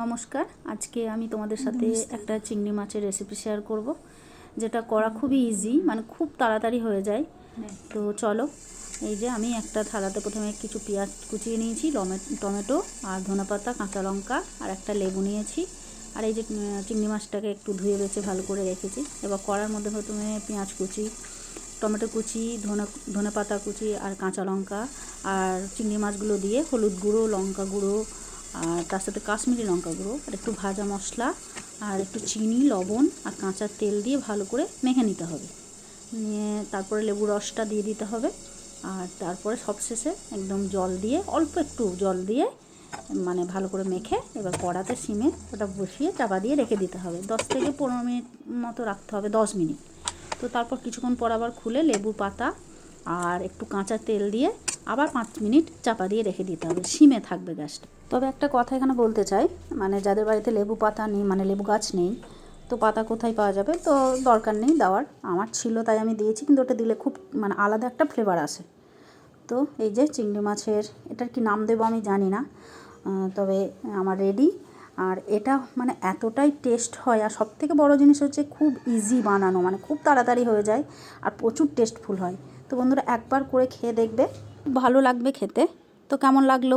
নমস্কার। আজকে আমি তোমাদের সাথে একটা চিংড়ি মাছের রেসিপি শেয়ার করব, যেটা করা খুবই ইজি, মানে খুব তাড়াতাড়ি হয়ে যায়। তো চলো, এই যে আমি একটা থালাতে প্রথমে কিছু পেঁয়াজ কুচিয়ে নিয়েছি, টমেটো আর ধনেপাতা, কাঁচা লঙ্কা আর একটা লেবু নিয়েছি। আর এই যে চিংড়ি মাছটাকে একটু ধুয়ে বেছে ভালো করে রেখেছি। এবার কড়ার মধ্যে প্রথমে পেঁয়াজ কুচি, টমেটো কুচি, ধনেপাতা কুচি আর কাঁচা লঙ্কা আর চিংড়ি মাছগুলো দিয়ে হলুদ গুঁড়ো, লঙ্কা গুঁড়ো আর তার সাথে কাশ্মীরি লঙ্কা গুঁড়ো আর একটু ভাজা মশলা আর একটু চিনি, লবণ আর কাঁচা তেল দিয়ে ভালো করে মেখে নিতে হবে। নিয়ে তারপরে লেবু রসটা দিয়ে দিতে হবে। আর তারপরে সবশেষে একদম জল দিয়ে, অল্প একটু জল দিয়ে মানে ভালো করে মেখে এবার কড়াতে সিমে ওটা বসিয়ে চাপা দিয়ে রেখে দিতে হবে। 10 থেকে 15 মিনিট মতো রাখতে হবে, 10 মিনিট। তো তারপর কিছুক্ষণ পর আবার খুলে লেবু পাতা আর একটু কাঁচা তেল দিয়ে আবার 5 মিনিট চাপা দিয়ে রেখে দিতে হবে, সিমে থাকবে গ্যাসটা। তবে একটা কথা এখানে বলতে চাই, মানে যাদের বাড়িতে লেবু পাতা নেই, মানে লেবু গাছ নেই, তো পাতা কোথায় পাওয়া যাবে, তো দরকার নেই দেওয়ার। আমার ছিল তাই আমি দিয়েছি, কিন্তু ওটা দিলে খুব মানে আলাদা একটা ফ্লেভার আসে। তো এই যে চিংড়ি মাছের, এটার কি নাম দেবো আমি জানি না, তবে আমার রেডি। আর এটা মানে এতটাই টেস্ট হয়, আর সবথেকে বড় জিনিস হচ্ছে খুব ইজি বানানো, মানে খুব তাড়াতাড়ি হয়ে যায় আর প্রচুর টেস্টফুল হয়। তো বন্ধুরা একবার করে খেয়ে দেখবে, ভালো লাগবে খেতে। তো কেমন লাগলো?